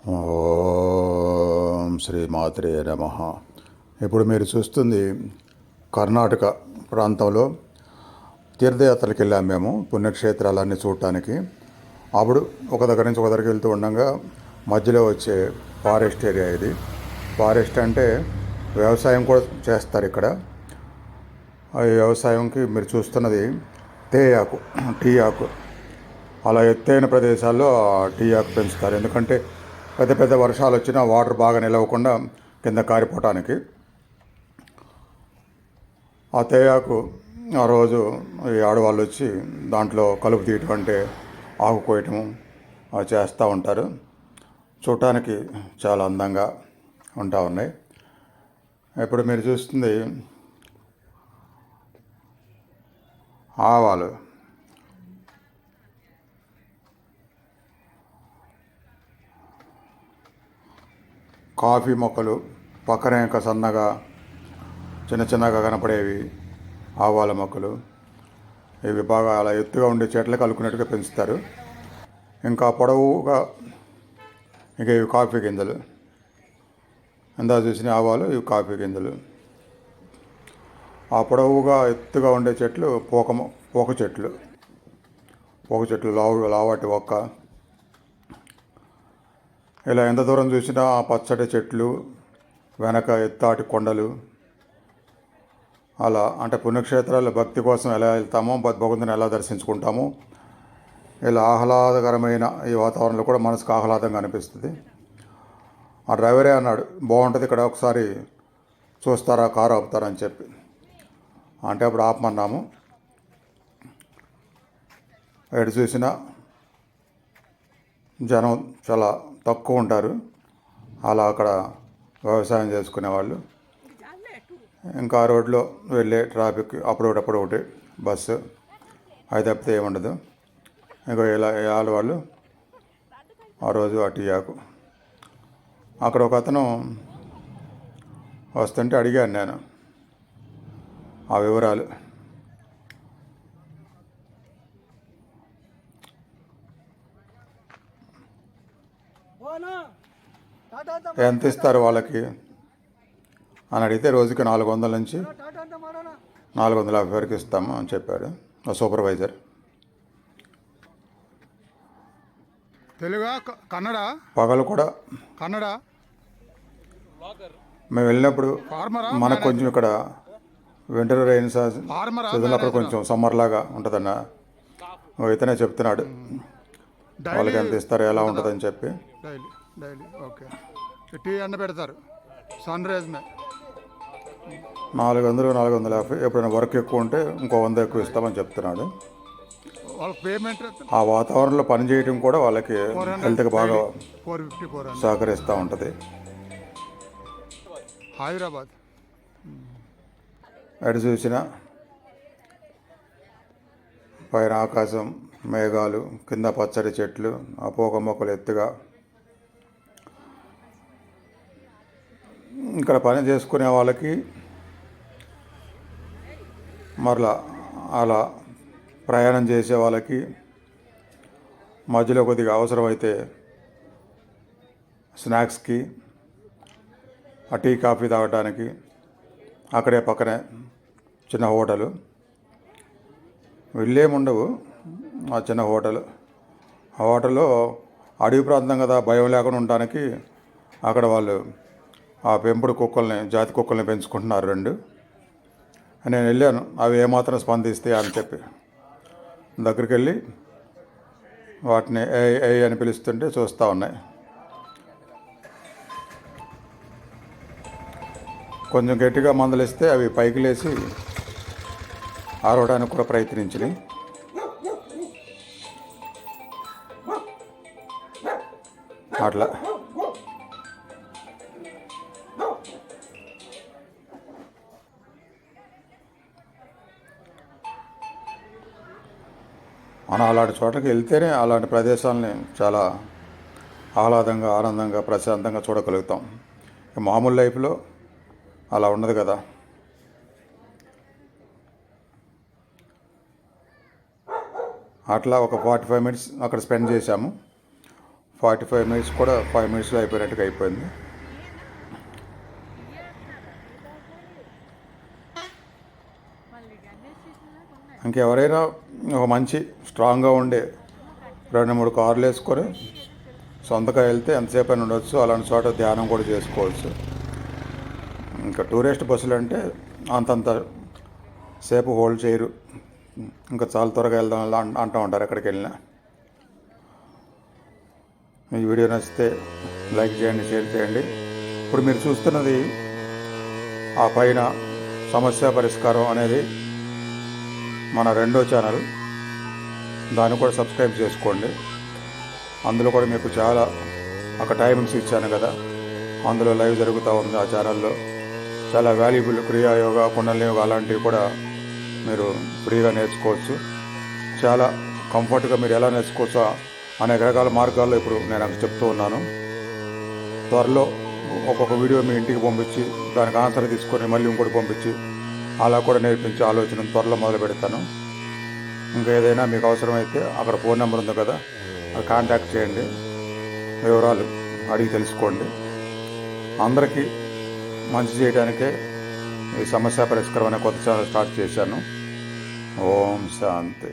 ఓం శ్రీ మాత్రే నమ. ఇప్పుడు మీరు చూస్తుంది కర్ణాటక ప్రాంతంలో తీర్థయాత్రలకు వెళ్ళాము మేము, పుణ్యక్షేత్రాలన్నీ చూడటానికి. అప్పుడు ఒక దగ్గర నుంచి ఒక దగ్గరికి వెళ్తూ ఉండగా మధ్యలో వచ్చే ఫారెస్ట్ ఏరియా ఇది. ఫారెస్ట్ అంటే వ్యవసాయం కూడా చేస్తారు ఇక్కడ. ఈ వ్యవసాయంకి మీరు చూస్తున్నది తేయాకు, టీ ఆకు. అలా ఎత్తైన ప్రదేశాల్లో టీ ఆకు పెంచుతారు, ఎందుకంటే పెద్ద పెద్ద వర్షాలు వచ్చినా వాటర్ బాగా నిలవకుండా కింద కారిపోవటానికి. ఆ తేయాకు ఆ రోజు ఈ ఆడవాళ్ళు వచ్చి దాంట్లో కలుపు తీయటం అంటే ఆకు కోయటము చేస్తూ ఉంటారు. చూడటానికి చాలా అందంగా ఉంటా ఉన్నాయి. ఇప్పుడు మీరు చూస్తుంది ఆవాలు. కాఫీ మొక్కలు పక్కనే ఇంకా సన్నగా చిన్న చిన్నగా కనపడేవి ఆవాల మొక్కలు. ఇవి బాగా అలా ఎత్తుగా ఉండే చెట్లకు అలుకున్నట్టుగా పెంచుతారు. ఇంకా పొడవుగా ఇక ఇవి కాఫీ గింజలు. ఇందా చూసిన ఆవాలు, ఇవి కాఫీ గింజలు. ఆ పొడవుగా ఎత్తుగా ఉండే చెట్లు పోక చెట్లు. లావాటి ఒక్క. ఇలా ఎంత దూరం చూసినా ఆ పచ్చటి చెట్లు, వెనక ఎత్తాటి కొండలు. అలా అంటే పుణ్యక్షేత్రాల్లో భక్తి కోసం ఎలా వెళ్తామో, భగవంతుని ఎలా దర్శించుకుంటామో, ఇలా ఆహ్లాదకరమైన ఈ వాతావరణంలో కూడా మనసుకు ఆహ్లాదంగా అనిపిస్తుంది. ఆ డ్రైవరే అన్నాడు, బాగుంటుంది ఇక్కడ, ఒకసారి చూస్తారా, కారు ఆపుతారా అని చెప్పి. అంటే అప్పుడు ఆపమన్నాము. ఎటు చూసినా జనం చాలా తక్కువ ఉంటారు. అలా అక్కడ వ్యవసాయం చేసుకునే వాళ్ళు. ఇంకా రోడ్లో వెళ్ళే ట్రాఫిక్ అప్పుడు ఒకటి బస్సు, అది తప్పితే ఏముండదు. ఇంకా ఇలా వాళ్ళు ఆ రోజు ఆ టీయాకు. అక్కడ ఒక అతను వస్తుంటే అడిగాను నేను ఆ వివరాలు. ఎంత ఇస్తారు వాళ్ళకి అని అడిగితే రోజుకి 400 నుంచి 450 వరకు ఇస్తాము అని చెప్పాడు ఆ సూపర్వైజర్. తెలుగు కన్నడ పగలు కూడా కన్నడ. మేము వెళ్ళినప్పుడు మనకు కొంచెం ఇక్కడ వింటర్ రైన్ సీజన్ అక్కడ కొంచెం సమ్మర్ లాగా ఉంటుందన్న ఇతనే చెప్తున్నాడు వాళ్ళకి ఎంత ఇస్తారు, ఎలా ఉంటుందని చెప్పి. Daily okay. టీ అన్న పెడతారు సన్ రైజ్ మే 400 450. ఎప్పుడైనా వర్క్ ఎక్కువ ఉంటే ఇంకో 100 ఎక్కువ ఇస్తామని చెప్తున్నాడు. వాళ్ళకి పేమెంట్ ఆ వాతావరణంలో పనిచేయడం కూడా వాళ్ళకి హెల్త్కి బాగా 450 సహకరిస్తూ ఉంటుంది. హైదరాబాద్ ఎటు చూసినా పైన ఆకాశం, మేఘాలు, కింద పచ్చడి చెట్లు, అపోక మొక్కలు ఎత్తుగా. ఇక్కడ పని చేసుకునే వాళ్ళకి మరలా అలా ప్రయాణం చేసే వాళ్ళకి మధ్యలో కొద్దిగా అవసరమైతే స్నాక్స్కి, ఆ టీ కాఫీ తాగటానికి అక్కడే పక్కనే చిన్న హోటలు. వెళ్ళేముండవు ఆ చిన్న హోటల్. ఆ హోటల్లో అడవి ప్రాంతం కదా, భయం లేకుండా ఉండడానికి అక్కడ వాళ్ళు ఆ పెంపుడు కుక్కల్ని, జాతి కుక్కల్ని పెంచుకుంటున్నారు 2. నేను వెళ్ళాను, అవి ఏమాత్రం స్పందిస్తాయి అని చెప్పి దగ్గరికి వెళ్ళి వాటిని ఏ అని పిలుస్తుంటే చూస్తూ ఉన్నాయి. కొంచెం గట్టిగా మందలిస్తే అవి పైకి లేచి ఆరవడానికి కూడా ప్రయత్నించినాయి. అట్లా మనం అలాంటి చోటకి వెళ్తేనే అలాంటి ప్రదేశాలని చాలా ఆహ్లాదంగా, ఆనందంగా, ప్రశాంతంగా చూడగలుగుతాం. మామూలు లైఫ్లో అలా ఉండదు కదా. అట్లా ఒక 45 minutes అక్కడ స్పెండ్ చేశాము. 45 మినిట్స్ కూడా 5 మినిట్స్లో అయిపోయినట్టుగా అయిపోయింది. ఇంకెవరైనా ఒక మంచి స్ట్రాంగ్గా ఉండే 2-3 కార్లు వేసుకొని సొంతగా వెళ్తే ఎంతసేపు అయినా ఉండొచ్చు. అలాంటి చోట ధ్యానం కూడా చేసుకోవచ్చు. ఇంకా టూరిస్ట్ బస్సులు అంటే అంతంత సేపు హోల్డ్ చేయరు. ఇంకా చాలా త్వరగా వెళ్దాం అలా అంటూ ఉంటారు ఎక్కడికి వెళ్ళినా. మీ వీడియో నచ్చితే లైక్ చేయండి, షేర్ చేయండి. ఇప్పుడు మీరు చూస్తున్నది ఆ పైన సమస్య పరిష్కారం అనేది మన 2వ ఛానల్. దాన్ని కూడా సబ్స్క్రైబ్ చేసుకోండి. అందులో కూడా మీకు చాలా ఒక టైమింగ్స్ ఇచ్చాను కదా, అందులో లైవ్ జరుగుతూ ఉంది. ఆ ఛానల్లో చాలా వాల్యుబుల్ క్రియాయోగ, కుండలిని యోగా అలాంటివి కూడా మీరు ఫ్రీగా నేర్చుకోవచ్చు. చాలా కంఫర్ట్గా మీరు ఎలా నేర్చుకోవచ్చో అనేక రకాల మార్గాల్లో ఇప్పుడు నేను చెప్తూ ఉన్నాను. త్వరలో ఒక్కొక్క వీడియో మీ ఇంటికి పంపించి దానికి ఆన్సర్ తీసుకొని మళ్ళీ ఇంకోటి పంపించి అలా కూడా నేర్పించే ఆలోచన త్వరలో మొదలు పెడతాను. ఇంకా ఏదైనా మీకు అవసరమైతే అక్కడ ఫోన్ నెంబర్ ఉంది కదా, అది కాంటాక్ట్ చేయండి, వివరాలు అడిగి తెలుసుకోండి. అందరికీ మంచి చేయడానికే ఈ సమస్య పరిష్కారం అనే కొత్త ఛానల్ స్టార్ట్ చేశాను. ఓం శాంతి.